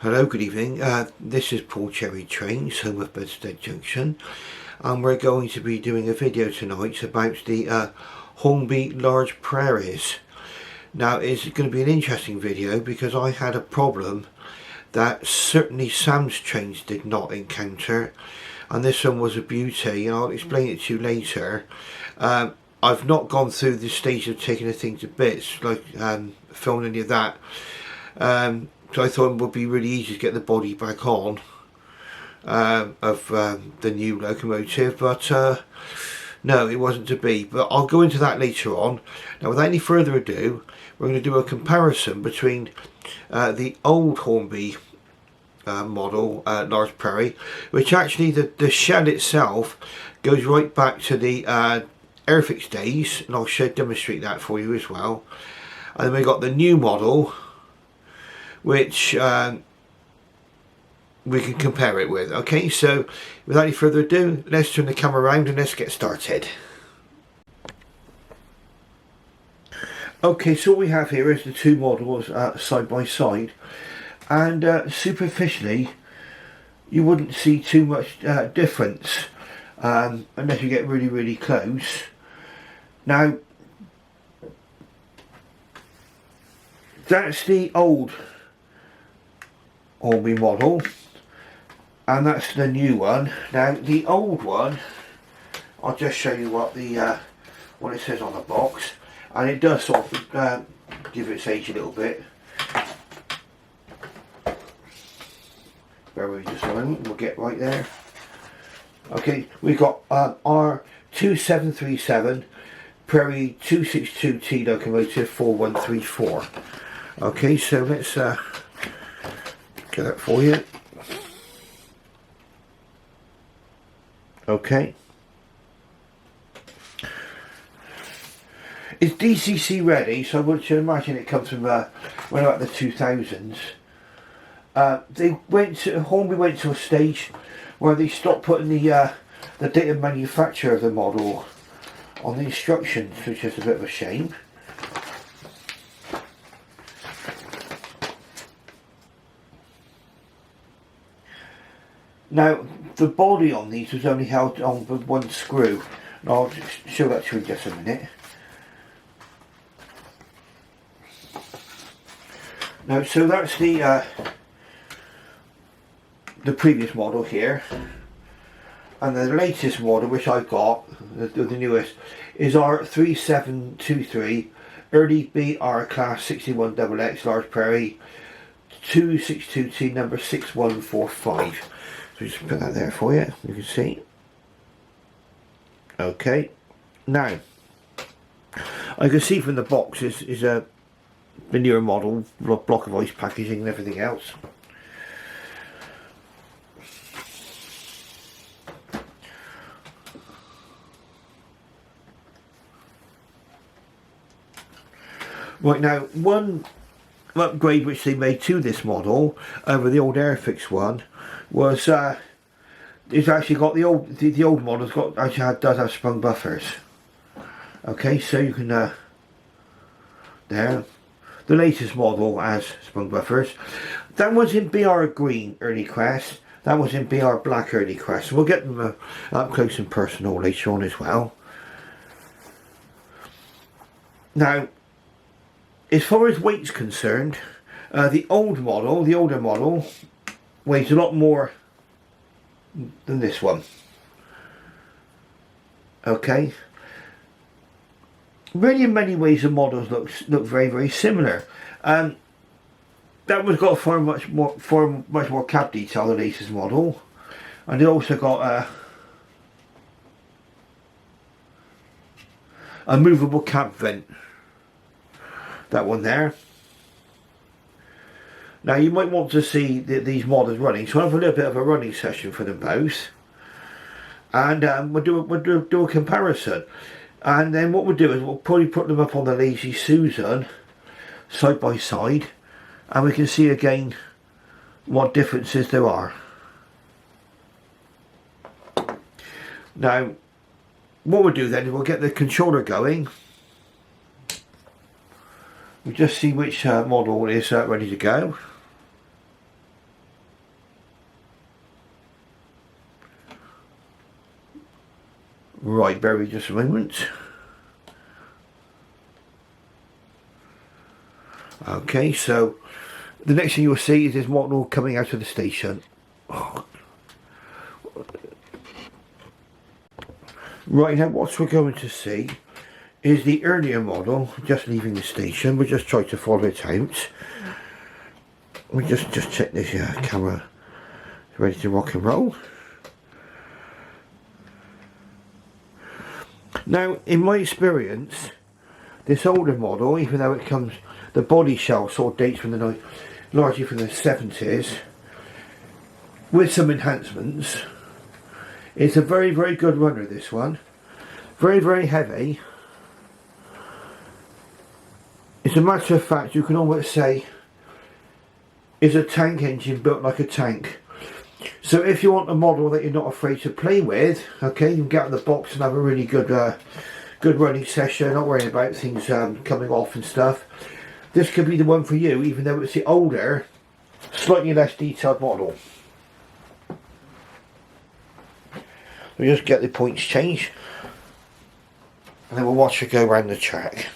Hello, good evening. This is Paul Cherry Trains, home of Bedstead Junction, and we're going to be doing a video tonight about the Hornby Large Prairies. Now, it's going to be an interesting video because I had a problem that certainly Sam's trains did not encounter, and this one was a beauty, and I'll explain it to you later. I've not gone through the stage of taking the thing to bits, like filming any of that. So I thought it would be really easy to get the body back on of the new locomotive, but no, it wasn't to be. But I'll go into that later on. Now, without any further ado, we're going to do a comparison between the old Hornby model, Large Prairie, which actually the shed itself goes right back to the Airfix days, and I'll demonstrate that for you as well. And then we got the new model, which we can compare it with. Okay, so without any further ado, let's turn the camera around and let's get started. Okay, so what we have here is the two models side by side, and superficially you wouldn't see too much difference unless you get really close. Now, that's the old Hornby model, and that's the new one. Now, the old one, I'll just show you what the what it says on the box, and it does sort of give its age a little bit. Bear with me just a moment, we'll get right there. Okay, we've got R2737 Prairie 262T locomotive 4134. Okay, so let's get that for you. Okay, it's DCC ready, so I would imagine it comes from around about the 2000s. Hornby went to a stage where they stopped putting the date of manufacture of the model on the instructions, which is a bit of a shame. Now, the body on these was only held on with one screw, and I'll show that to you in just a minute. Now, so that's the previous model here, and the latest model, which I got, the newest, is R3723 early BR class 61XX Large Prairie 262T number 6145. So just put that there for you, you can see. Okay, now I can see from the box is the newer model, block of ice packaging and everything else. Right, now, one upgrade which they made to this model over the old Airfix one was it's actually got the old model's got does have sprung buffers. Okay, so you can there, the latest model has sprung buffers. That was in BR green early crest, that was in BR black early crest. So we'll get them up close and personal later on as well. Now, as far as weight's concerned, the older model weighs a lot more than this one. Okay, really in many ways the models look very similar. That one's got far much more cab detail, the latest model, and it also got a movable cab vent. That one there. Now, you might want to see these models running, so I'll have a little bit of a running session for them both, and we'll do a comparison. And then what we'll do is we'll probably put them up on the Lazy Susan side by side, and we can see again what differences there are. Now, what we'll do then is we'll get the controller going. We'll just see which model is ready to go. Right, bear with me just a moment. Okay, so the next thing you'll see is this model coming out of the station. Oh. Right, now what we're going to see is the earlier model just leaving the station. We'll just try to follow it out. We'll just check this camera is ready to rock and roll. Now, in my experience, this older model, even though it comes, the body shell sort of dates from the largely from the 70s, with some enhancements. It's a very, very good runner, this one. Very, very heavy. As a matter of fact, you can almost say it's a tank engine built like a tank. So if you want a model that you're not afraid to play with, okay, you can get out of the box and have a really good good running session, not worrying about things coming off and stuff. This could be the one for you, even though it's the older, slightly less detailed model. We'll just get the points changed, and then we'll watch her go around the track.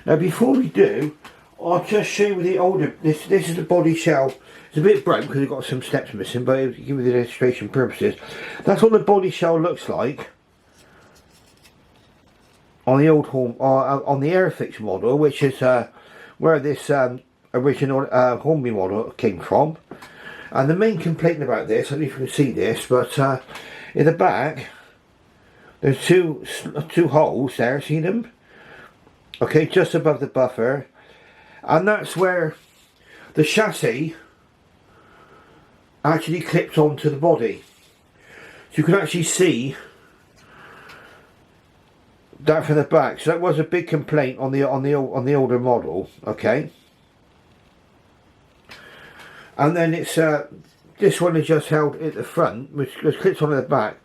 Now before we do, I'll just show you the older, this is the body shell. It's a bit broke because it's got some steps missing, but to give you the illustration purposes, that's what the body shell looks like on the old on the Airfix model, which is where this original Hornby model came from. And the main complaint about this, I don't know if you can see this, but in the back there's two holes there, see them? Okay, just above the buffer, and that's where the chassis actually clips onto the body. So you can actually see that from the back. So that was a big complaint on the older model. Okay, and then it's this one is just held at the front, which clips on the back,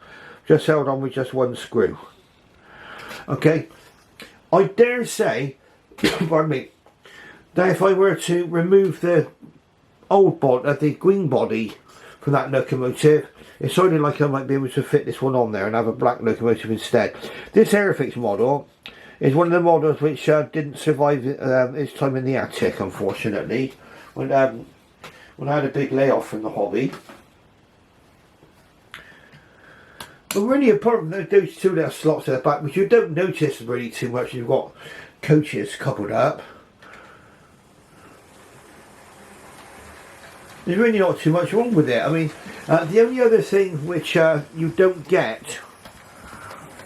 just held on with just one screw. Okay. I dare say, pardon me, that if I were to remove the old body, the green body from that locomotive, it sounded like I might be able to fit this one on there and have a black locomotive instead. This Airfix model is one of the models which didn't survive its time in the attic, unfortunately, when I had a big layoff from the hobby. But really, apart from those two little slots at the back, which you don't notice really too much, you've got coaches coupled up. There's really not too much wrong with it. I mean, the only other thing which you don't get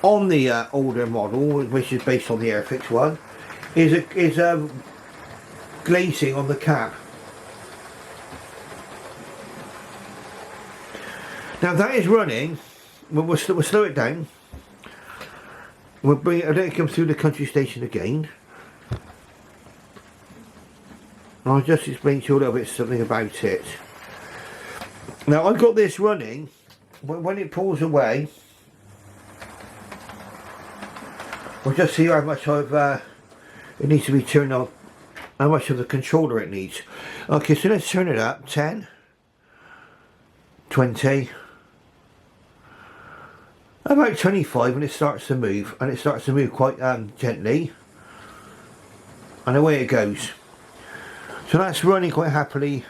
on the older model, which is based on the Airfix one, is glazing on the cap. Now that is running. We'll slow it down. We'll bring it, I'll let it come through the country station again. And I'll just explain to you a little bit something about it. Now I've got this running, when it pulls away, we'll just see how much it needs to be turned on, how much of the controller it needs. Okay, so let's turn it up, 10, 20, about 25 when it starts to move, and it starts to move quite gently, and away it goes. So that's running quite happily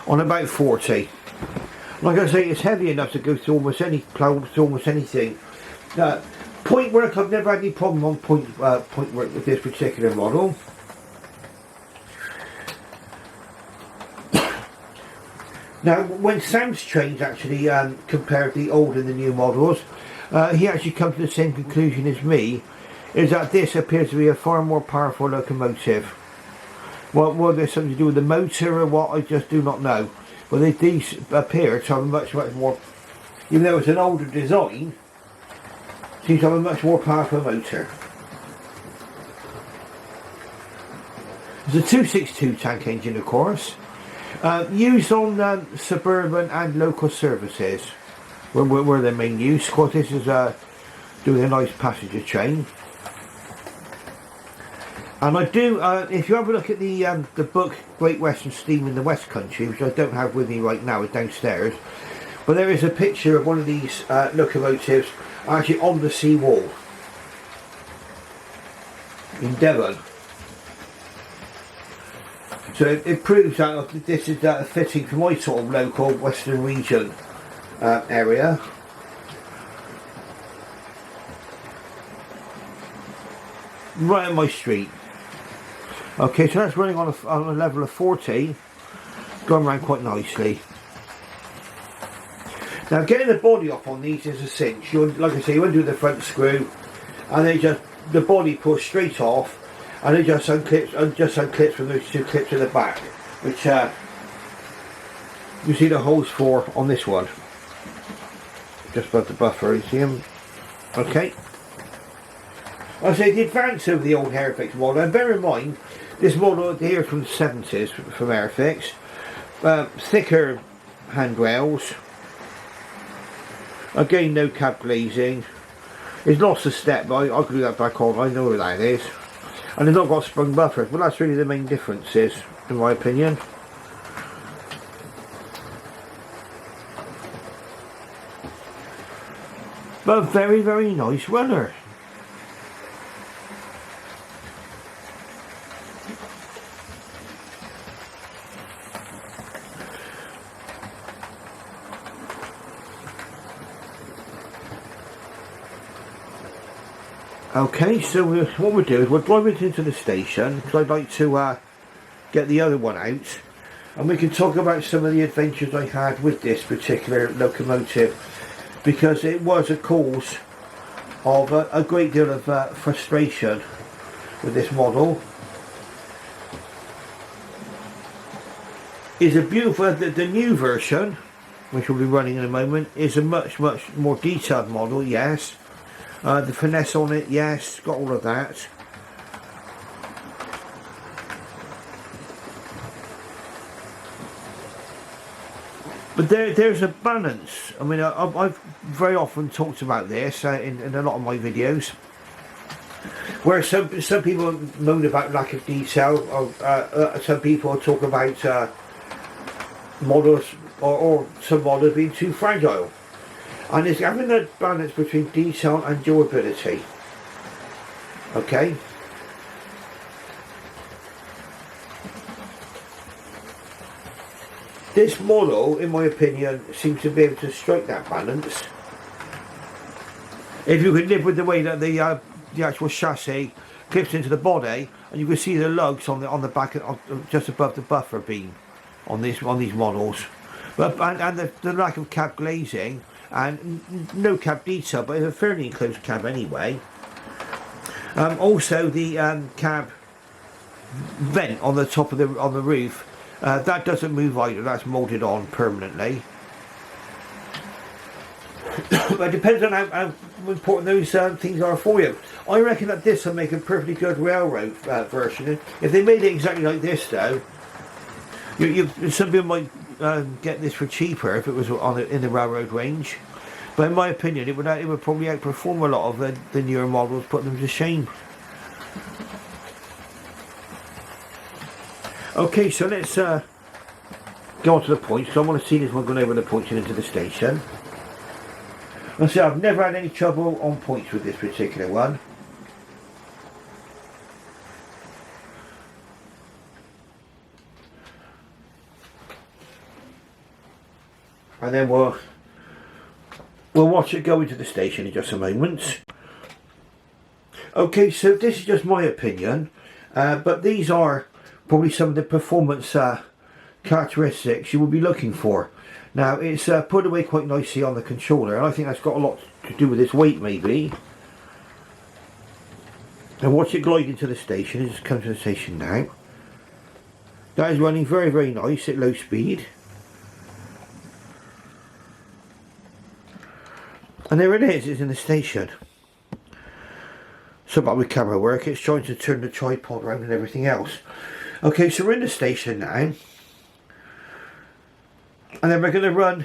on about 40. Like I say, it's heavy enough to go through almost any plough, through almost anything. Point work, I've never had any problem on point work with this particular model. Now, when Sam's trains actually compared the old and the new models, he actually comes to the same conclusion as me, is that this appears to be a far more powerful locomotive. Well, whether there's something to do with the motor or what, I just do not know. But these appear to have a much more, even though it's an older design, seems to have a much more powerful motor. It's a 262 tank engine, of course. Used on suburban and local services were their main use. Of course, this is doing a nice passenger train. And I do, if you have a look at the book Great Western Steam in the West Country, which I don't have with me right now, it's downstairs, but there is a picture of one of these locomotives actually on the sea wall in Devon. So it proves that this is fitting for my sort of local Western region area. Right on my street. Okay, so that's running on a level of 40, going around quite nicely. Now getting the body up on these is a cinch. Like I say, you undo the front screw, and then the body pulls straight off, and it just unclips from those two clips in the back, which you see the holes for on this one, just above the buffer. You see them? Okay. I say the advance over the old Airfix model, and bear in mind, this model here is from the 70s from Airfix. Thicker handrails. Again, no cab glazing. It's lost a step, but I'll glue that back on, I know where that is. And it's not got sprung buffers, but that's really the main differences, in my opinion. But a very, very nice runner. Okay, so what we'll do is we'll drive it into the station, because I'd like to get the other one out, and we can talk about some of the adventures I had with this particular locomotive, because it was a cause of a great deal of frustration with this model. Is a beautiful, the new version, which we'll be running in a moment, is a much more detailed model, yes. The finesse on it, yes, got all of that. But there's a balance. I mean, I've very often talked about this in a lot of my videos, where some people moan about lack of detail, or some people talk about models or some models being too fragile. And it's having that balance between detail and durability. Okay. This model, in my opinion, seems to be able to strike that balance. If you could live with the way that the actual chassis clips into the body, and you can see the lugs on the back, just above the buffer beam, on these models. But and the lack of cab glazing. And no cab detail, but it's a fairly enclosed cab anyway. Also, the cab vent on the top of the roof, that doesn't move either. That's moulded on permanently. But it depends on how important those things are for you. I reckon that this will make a perfectly good railroad version. If they made it exactly like this, though, some people might get this for cheaper if it was in the railroad range, but in my opinion it would probably outperform a lot of the newer models, put them to shame. Okay, so let's go on to the points, because I want to see this one going over the points and into the station. And so I've never had any trouble on points with this particular one. And then we'll watch it go into the station in just a moment. Okay, so this is just my opinion, but these are probably some of the performance characteristics you will be looking for. Now, it's put away quite nicely on the controller, and I think that's got a lot to do with its weight, maybe. And watch it glide into the station. It just comes to the station now. That is running very, very nice at low speed. And there it is, it's in the station. So about with camera work, it's trying to turn the tripod around and everything else. Okay, so we're in the station now. And then we're going to run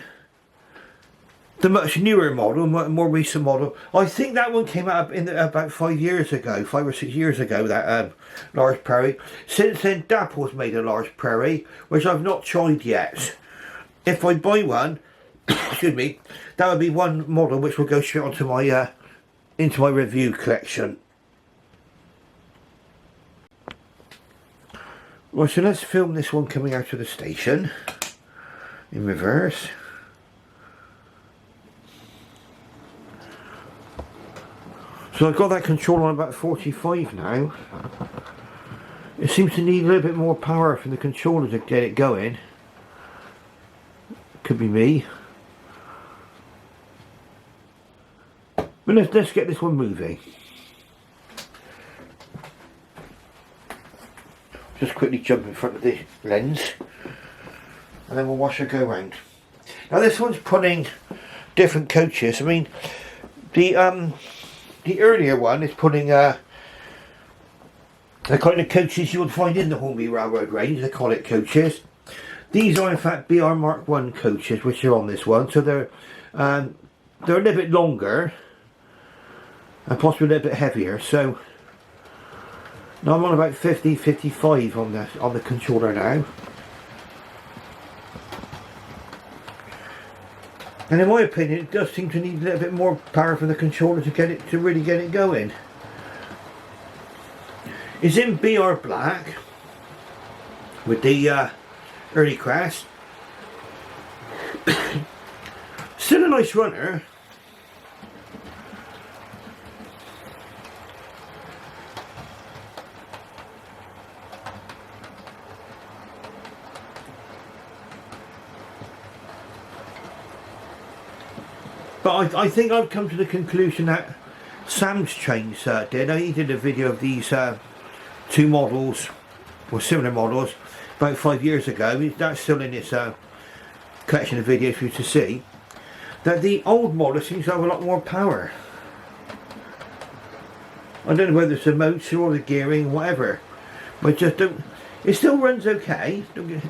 the much newer model, more recent model. I think that one came out in about 5 years ago, 5 or 6 years ago, that Large Prairie. Since then, Dapple's made a Large Prairie, which I've not tried yet. If I buy one, excuse me, that would be one model which will go straight onto my into my review collection. Right, so let's film this one coming out of the station in reverse. So I've got that controller on about 45 now. It seems to need a little bit more power from the controller to get it going. Could be me. But let's get this one moving. Just quickly jump in front of the lens, and then we'll watch her go round. Now this one's pulling different coaches. I mean, the earlier one is pulling the kind of coaches you would find in the Hornby Railroad range. They call it coaches. These are in fact BR Mark 1 coaches, which are on this one. So they're a little bit longer and possibly a little bit heavier. So now I'm on about 50, 55 on the controller now. And in my opinion, it does seem to need a little bit more power from the controller to really get it going. It's in BR Black with the early crest. Still a nice runner. But I think I've come to the conclusion that Sam's Trains did. He did a video of these two models, or similar models, about 5 years ago. That's still in his collection of videos for you to see. That the old model seems to have a lot more power. I don't know whether it's the motor or the gearing, whatever. But just don't. It still runs okay. Don't get.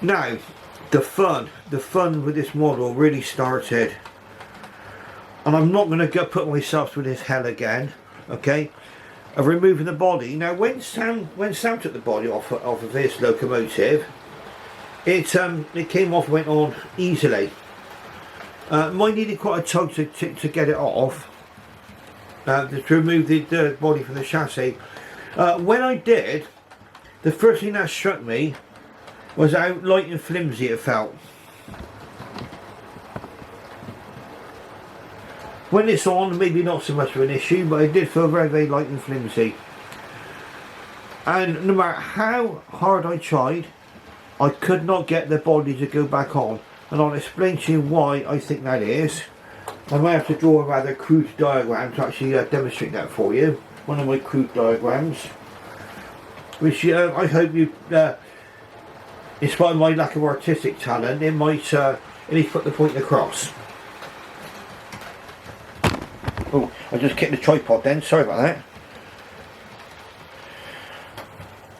Now, the fun with this model really started, and I'm not going to put myself through this hell again, okay, of removing the body. Now, when Sam took the body off of this locomotive, it came off, went on easily. Mine needed quite a tug to get it off, to remove the body from the chassis. When I did, the first thing that struck me was how light and flimsy it felt. When it's on, maybe not so much of an issue, but it did feel very, very light and flimsy. And no matter how hard I tried, I could not get the body to go back on. And I'll explain to you why I think that is. I might have to draw a rather crude diagram to actually demonstrate that for you. One of my crude diagrams, which I hope you, in spite of my lack of artistic talent, it might at least put the point across. Oh, I just kicked the tripod then, sorry about that.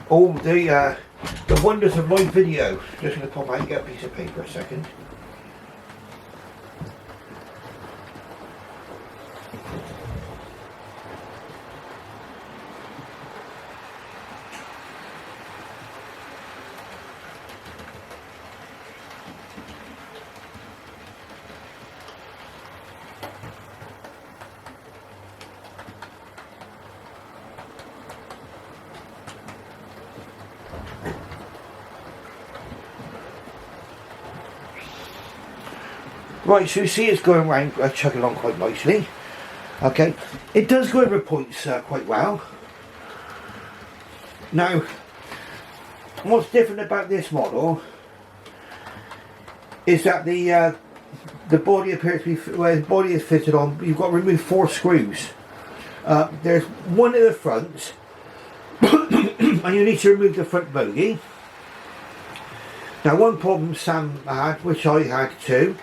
Oh, the wonders of live video. Just going to pop out and get a piece of paper a second. Right, so you see it's going around, chugging along quite nicely. Okay, it does go over points quite well. Now, what's different about this model is that the body appears to be, where the body is fitted on, you've got to remove 4 screws. There's one at the front, and you need to remove the front bogie. Now, one problem Sam had, which I had too,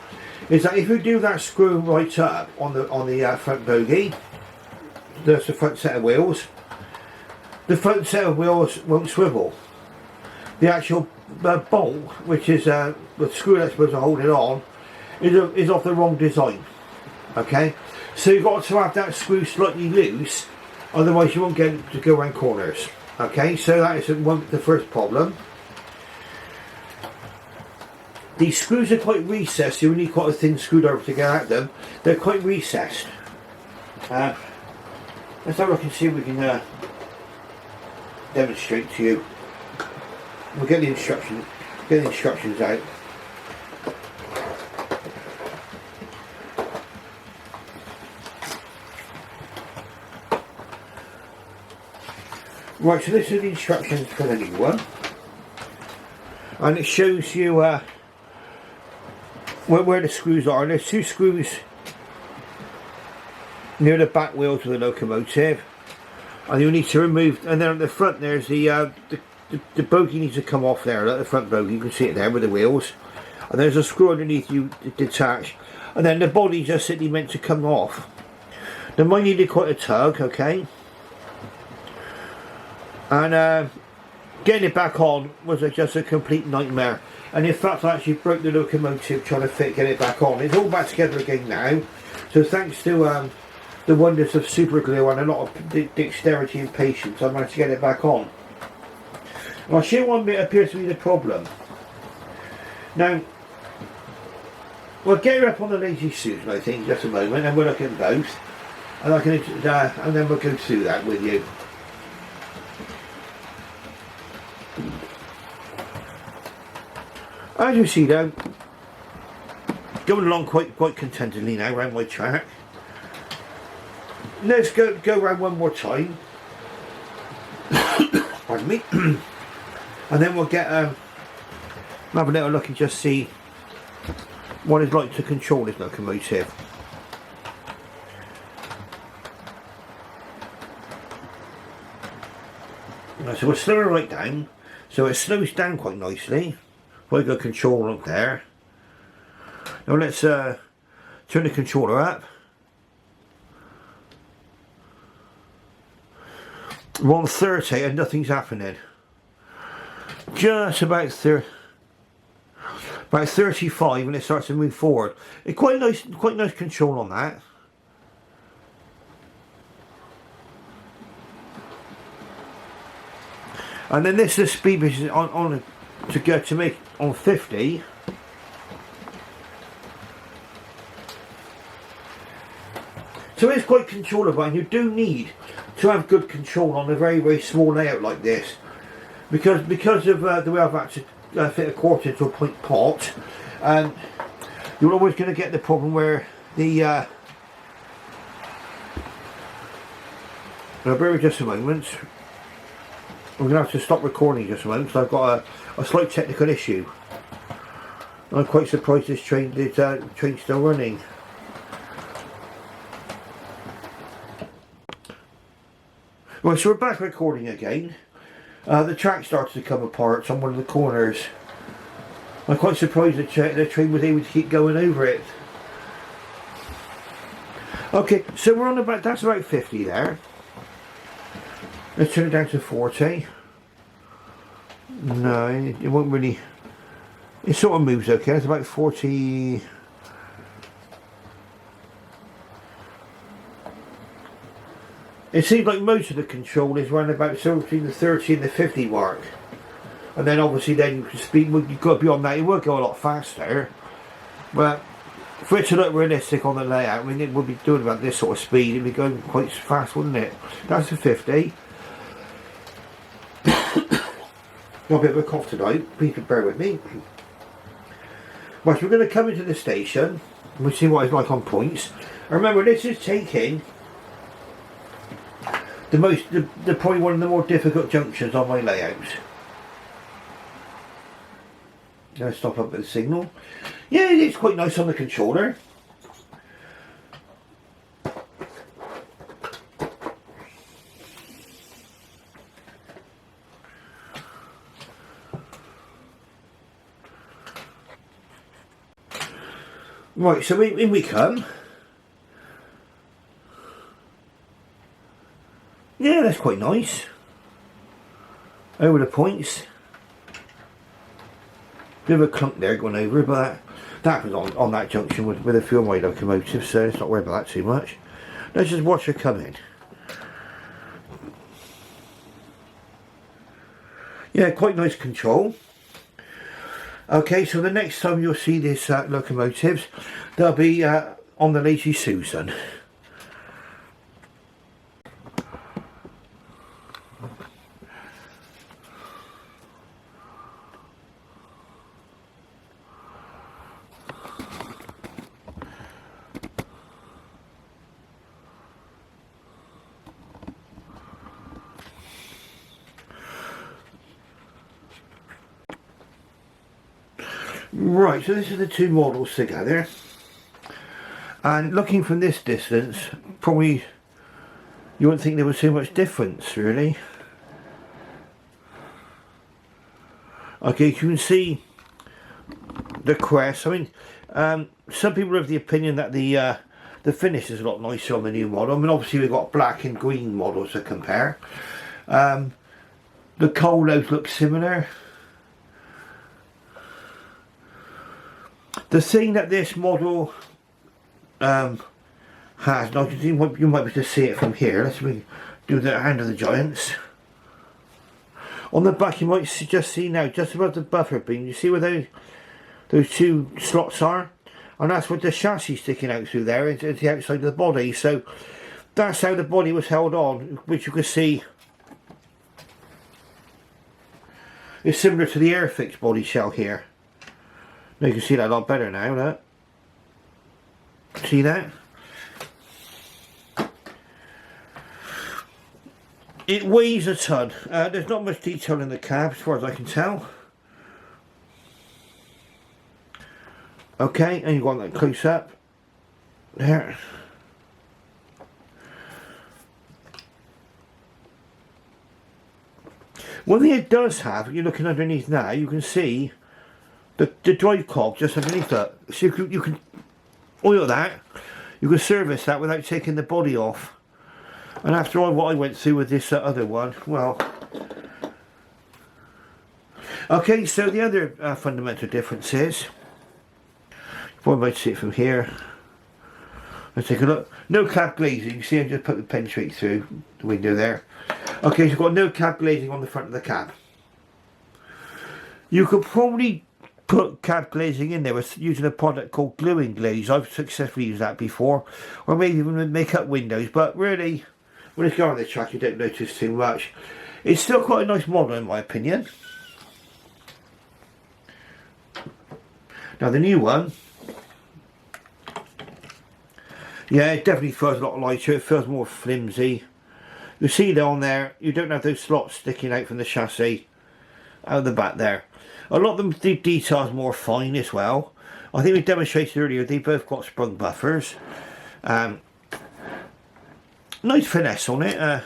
is that if you do that screw right up on the front bogie, there's the front set of wheels, the front set of wheels won't swivel. The actual bolt, which is the screw that's supposed to hold it on, is of the wrong design. Okay, so you've got to have that screw slightly loose, otherwise you won't get it to go around corners. Okay, so that is the first problem. These screws are quite recessed, you need quite a thin screwdriver to get at them. They're quite recessed. Let's have a look and see if we can demonstrate to you. We'll get the instructions out. Right, so this is the instructions for the new one, and it shows you where the screws are. And there's 2 screws near the back wheels of the locomotive, and you need to remove. And then at the front there's the bogie needs to come off there. The front bogie, you can see it there with the wheels, and there's a screw underneath you to detach, and then the body just simply meant to come off. Now mine needed quite a tug, okay. And getting it back on was just a complete nightmare, and in fact I actually broke the locomotive trying to get it back on. It's all back together again now, so thanks to the wonders of super glue and a lot of dexterity and patience, I managed to get it back on. I'll show you what appears to be the problem. Now we'll get her up on the lazy Susan, I think, just a moment, and we'll look at both, and and then we'll go through that with you. As you see now, going along quite contentedly now around my track. Let's go around one more time. Pardon me. And then we'll get have a little look and just see what it's like to control this locomotive. Right, so we'll slow it right down, so it slows down quite nicely. I got control up there. Now let's turn the controller up. We're on 30 and nothing's happening. Just about 35 when it starts to move forward. It's quite nice control on that. And then this is the speed which is on to go to make on 50. So it's quite controllable, and you do need to have good control on a very small layout like this, because of the way I've had to fit a quarter into a point pot, and you're always going to get the problem where the now bear with just a moment. I'm going to have to stop recording just a moment because I've got a slight technical issue. I'm quite surprised this train's still running. Right, so we're back recording again. The track starts to come apart on one of the corners. I'm quite surprised the train was able to keep going over it. Okay, so we're on about, that's about 50 there. Let's turn it down to 40. No, it won't really. It sort of moves okay. It's about 40. It seems like most of the control is around about between the 30 and the 50 mark. And then obviously then you can speed, you've got beyond that, it will go a lot faster. But for it to look realistic on the layout, I mean, it would be doing about this sort of speed, it'd be going quite fast, wouldn't it? That's the 50. Got a bit of a cough tonight, please bear with me. Right, so we're going to come into the station and we'll see what it's like on points. And remember, this is taking probably one of the more difficult junctions on my layout. Let's stop up at the signal. Yeah, it's quite nice on the controller. Right, so in we come. Yeah, that's quite nice. over the points. Bit of a clunk there going over, but that was on that junction with a few of my locomotives, so let's not worry about that too much. Let's just watch her come in. Yeah, quite nice control. Okay, so the next time you'll see this locomotives, they'll be on the Lazy Susan. Right, so this is the two models together, and looking from this distance, probably you wouldn't think there was so much difference, really. Okay, you can see the crest. I mean, some people are of the opinion that the finish is a lot nicer on the new model. I mean, obviously we've got black and green models to compare. The colos look similar. The thing that this model has, now you might be able to see it from here. Let's do the Hand of the Giants. On the back you might just see now, just above the buffer beam, you see where those two slots are? And that's what the chassis sticking out through there, into the outside of the body. So that's how the body was held on, which you can see is similar to the Airfix body shell here. Now you can see that a lot better now, look. See that? It weighs a ton. There's not much detail in the cab as far as I can tell. Okay, and you want that close up. There. One thing it does have, you're looking underneath now, you can see the drive cog just underneath that. So you can oil that, you can service that without taking the body off. And after all what I went through with this other one, well. Okay, so the other fundamental difference is, you probably might see it from here. Let's take a look. No cab glazing. You see, I just put the pen straight through the window there. Okay, so you've got no cab glazing on the front of the cab. You could probably put cab glazing in there with using a product called gluing glaze. I've successfully used that before, or maybe even make up windows, but really when it's going on the track you don't notice too much. It's still quite a nice model in my opinion. Now the new one, yeah, it definitely feels a lot lighter, it feels more flimsy. You see down there, you don't have those slots sticking out from the chassis out the back there. A lot of them, the details more fine as well. I think we demonstrated earlier, they both got sprung buffers. Nice finesse on it.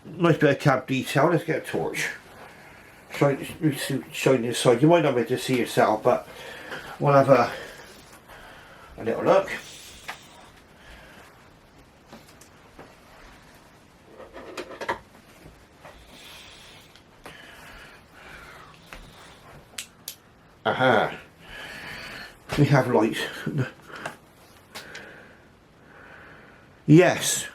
Nice bit of cab detail. Let's get a torch. Showing this side. You might not be able to see yourself, but we'll have a little look. Aha. We have light. Yes.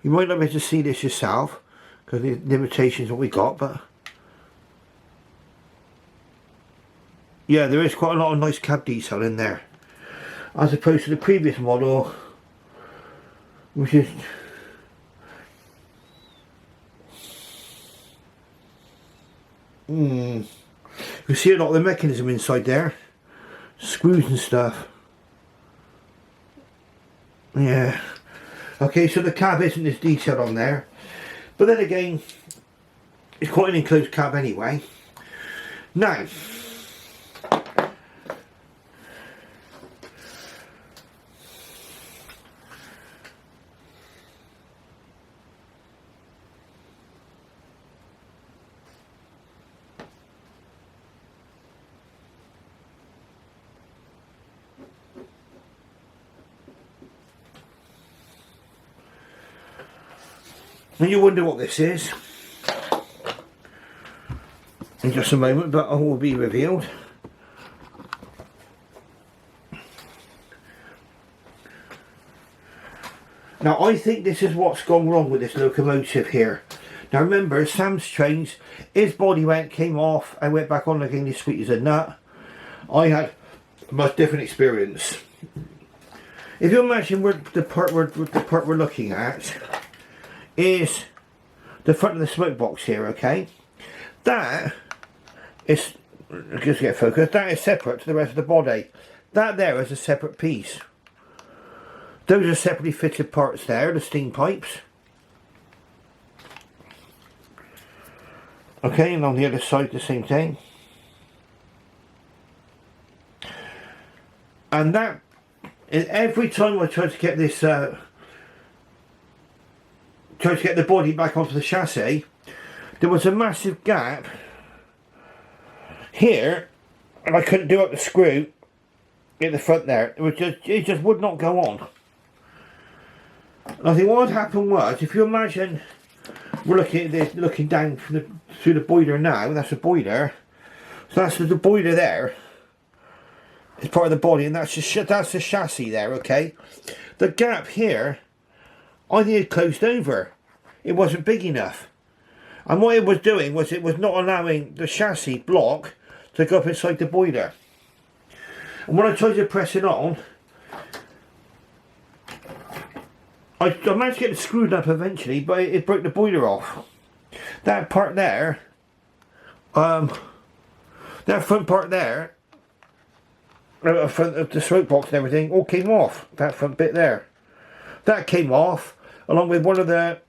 You might not be able to see this yourself because the limitations what we got, but yeah, there is quite a lot of nice cab detail in there, as opposed to the previous model, which is you can see a lot of the mechanism inside there, screws and stuff. Yeah. Okay, so the cab isn't as detailed on there, but then again, it's quite an enclosed cab anyway. Now, And you wonder what this is in just a moment, but all will be revealed. Now I think this is what's gone wrong with this locomotive here. Now remember, Sam's trains, his body came off and went back on again as sweet as a nut. I had a much different experience. If you imagine the part we're looking at is the front of the smoke box here, okay? That is, just get focused, that is separate to the rest of the body. That there is a separate piece. Those are separately fitted parts there, the steam pipes. Okay, and on the other side the same thing. And that, every time I try to get this, try to get the body back onto the chassis, there was a massive gap here, and I couldn't do up the screw in the front there. It just would not go on. And I think what had happened was, if you imagine we're looking at this, looking down through the boiler now, that's a boiler. So that's the boiler there. It's part of the body, and that's the chassis there, okay? The gap here, I think it closed over. It wasn't big enough. And what it was doing was it was not allowing the chassis block to go up inside the boiler. And when I tried to press it on, I managed to get it screwed up eventually, but it broke the boiler off. That part there, that front part there, front of the smoke box and everything, all came off. That front bit there, that came off, along with one of the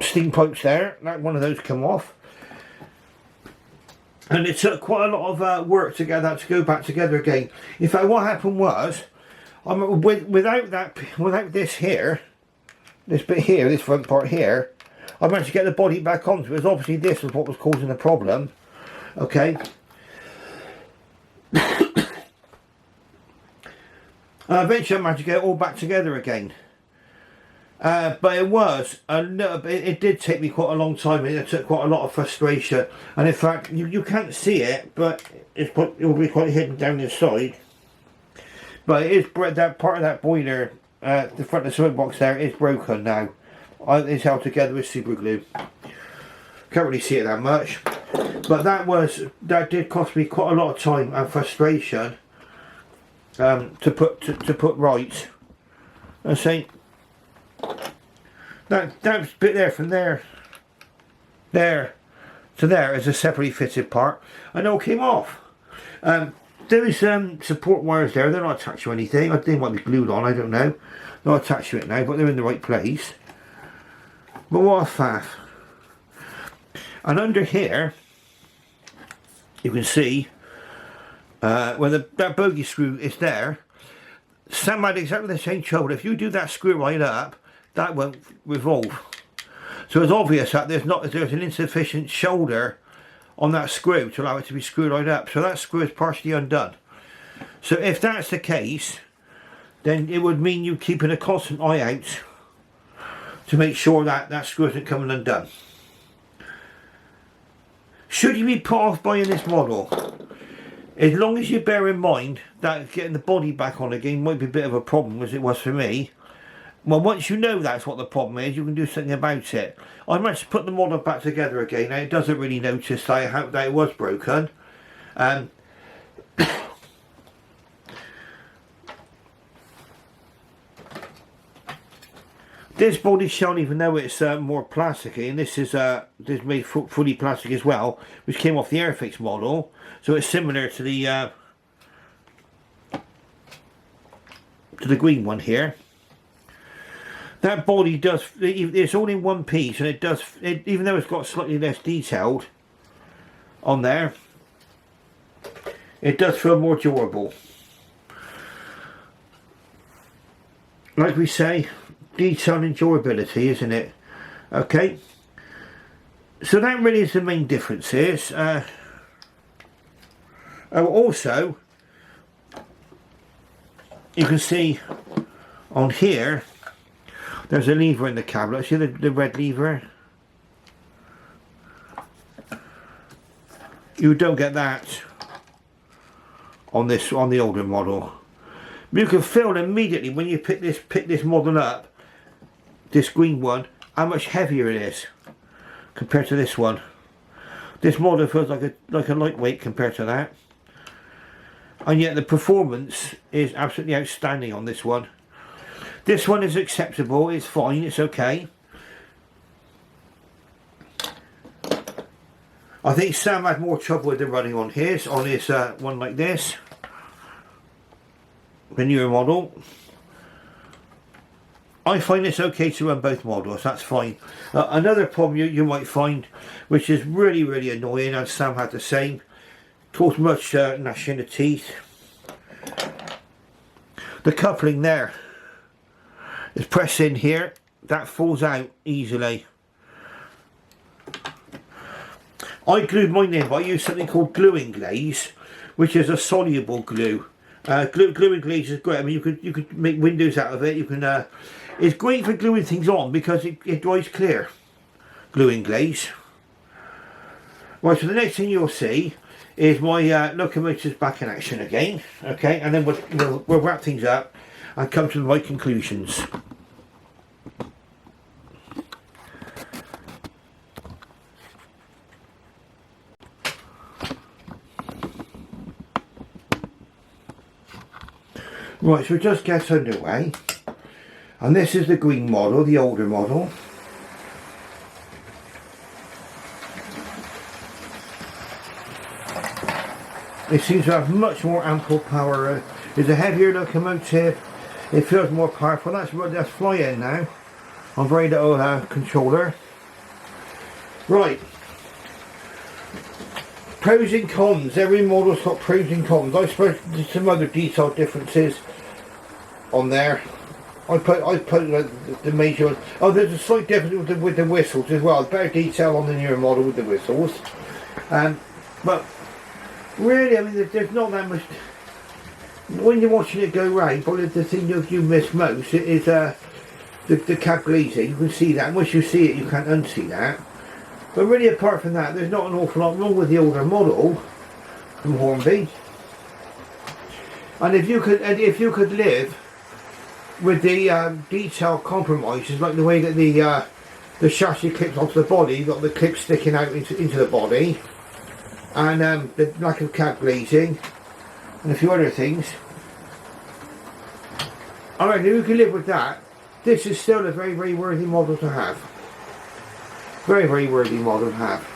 steam pipes there. That one of those come off, and it took quite a lot of work to get that to go back together again. In fact, what happened was, without this here, this bit here, this front part here, I managed to get the body back onto it. Obviously this was what was causing the problem, okay? Eventually I managed to get it all back together again. But it was a little bit, it did take me quite a long time. It took quite a lot of frustration, and in fact you can't see it, but it will be quite hidden down the side. But it is, that part of that boiler, the front of the smoke box there, is broken now. It's held together with super glue. Can't really see it that much, but that did cost me quite a lot of time and frustration to put right. I say that bit there, from there to there, is a separately fitted part, and it all came off. There is support wires there. They're not attached to anything. I think they might be glued on, I don't know. They're not attached to it now, but they're in the right place. But what a faff. And under here, you can see where that bogey screw is there. Sam had exactly the same trouble. If you do that screw right up, that won't revolve. So it's obvious that there's an insufficient shoulder on that screw to allow it to be screwed right up. So that screw is partially undone. So if that's the case, then it would mean you keeping a constant eye out to make sure that that screw isn't coming undone. Should you be put off buying this model, as long as you bear in mind that getting the body back on again might be a bit of a problem, as it was for me. Well, once you know that's what the problem is, you can do something about it. I managed to put the model back together again. Now, it doesn't really notice that it was broken. This body shell, even though it's more plasticky, and this is made fully plastic as well, which came off the Airfix model, so it's similar to the green one here. That body does, it's all in one piece, and it does, even though it's got slightly less detailed on there, it does feel more durable. Like we say, detail and durability, isn't it? Okay, so that really is the main differences. Also, you can see on here, There's a lever in the cabinet. See the red lever? You don't get that on the older model. You can feel immediately when you pick this model up, this green one, how much heavier it is compared to this one. This model feels like a lightweight compared to that, and yet the performance is absolutely outstanding on this one. This one is acceptable. It's fine. It's okay. I think Sam had more trouble with the running on his one like this, the newer model. I find it's okay to run both models, that's fine. Another problem you might find, which is really annoying, and Sam had the same, caused much gnashing of teeth. The coupling there is pressed in here, that falls out easily. I glued mine in, but I use something called gluing glaze, which is a soluble glue. Gluing glaze is great. I mean, you could make windows out of it. You can. It's great for gluing things on because it dries clear. Gluing glaze. Right. So the next thing you'll see is my locomotive's back in action again. Okay, and then we'll wrap things up and come to the right conclusions. Right, so just get underway, and this is the green model, the older model. It seems to have much more ample power. It's a heavier locomotive. It feels more powerful. That's fly-in now on very little controller. Right. Pros and cons. Every model's got pros and cons. I suppose there's some other detailed differences on there. I put the major ones. Oh, there's a slight difference with the whistles as well. Better detail on the newer model with the whistles. But really, I mean, there's not that much. When you're watching it go round, probably the thing you miss most is the cab glazing. You can see that. And once you see it, you can't unsee that. But really, apart from that, there's not an awful lot wrong with the older model from Hornby. And if you could live with the detail compromises, like the way that the chassis clips onto the body, you've got the clips sticking out into the body, and the lack of cab glazing, and a few other things. I reckon if you can live with that, this is still a very worthy model to have. Very worthy model to have.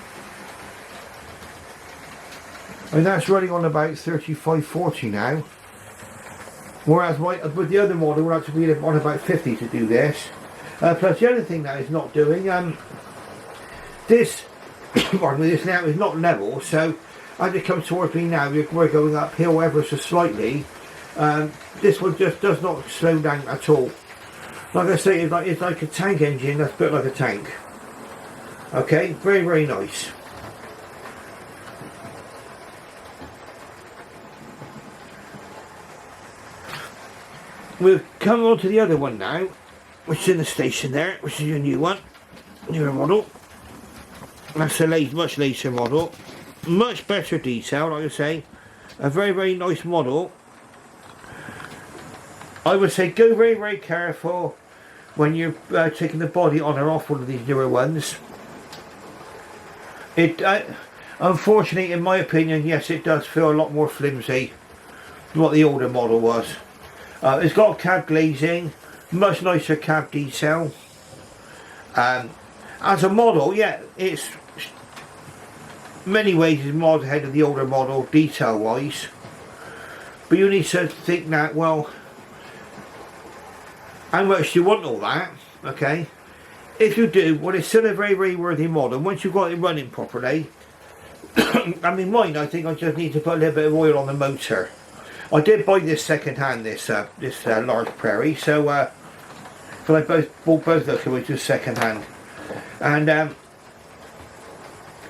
And that's running on about 3540 now. Whereas with the other model we're actually on about 50 to do this. Plus the other thing that it's not doing, this this now is not level, so as it comes towards me now, we're going uphill ever so slightly. This one just does not slow down at all. Like I say, it's like a tank engine that's built like a tank. Okay, very nice. We'll come on to the other one now, which is in the station there, which is your new one, newer model. That's a much later model, much better detail, like I say, a very nice model. I would say go very careful when you're taking the body on or off one of these newer ones. It unfortunately, in my opinion, yes, it does feel a lot more flimsy than what the older model was. It's got cab glazing, much nicer cab detail. As a model, yeah, it's many ways is miles ahead of the older model detail wise. But you need to think that, well, how much do you want all that? Okay. If you do, well, it's still a very worthy model. Once you've got it running properly, I mean, mine, I think I just need to put a little bit of oil on the motor. I did buy this second hand, this Large Prairie, so but I bought both locomotives second hand, and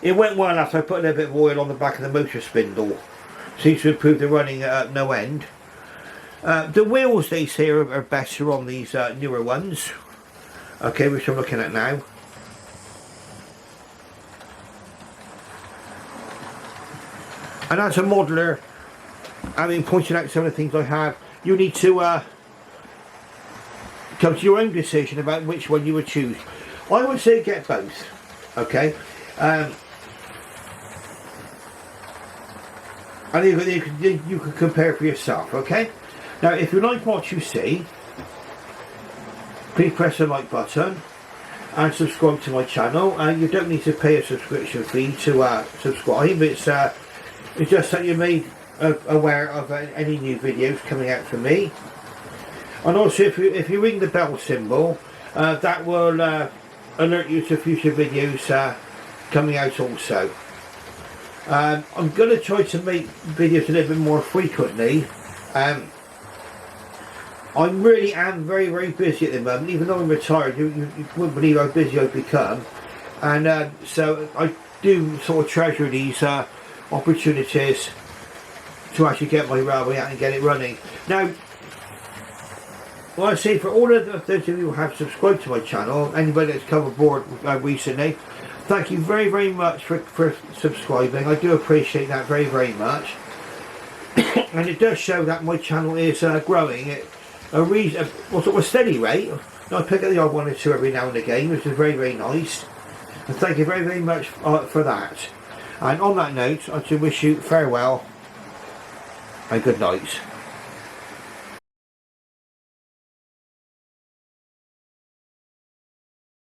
it went well after I put a little bit of oil on the back of the motor spindle. Seems to improve the running at no end. The wheels, they say, are better on these newer ones. okay, which I'm looking at now. And as a modeler, I mean, pointing out some of the things I have, you need to come to your own decision about which one you would choose. I would say get both, okay? And you can compare for yourself, okay? Now, if you like what you see, please press the like button and subscribe to my channel. You don't need to pay a subscription fee to subscribe. It's just that you're made aware of any new videos coming out from me. And also, if you ring the bell symbol, that will alert you to future videos coming out also. I'm going to try to make videos a little bit more frequently. I really am very, very busy at the moment. Even though I'm retired, you wouldn't believe how busy I've become. And so I do sort of treasure these opportunities to actually get my railway out and get it running. Now, what I say for all of those of you who have subscribed to my channel, anybody that's come aboard recently, thank you very, very much for subscribing. I do appreciate that very, very much. And it does show that my channel is growing at a sort of steady rate. I pick up the odd one or two every now and again, which is very, very nice. And thank you very, very much for that. And on that note, I should wish you farewell and good night.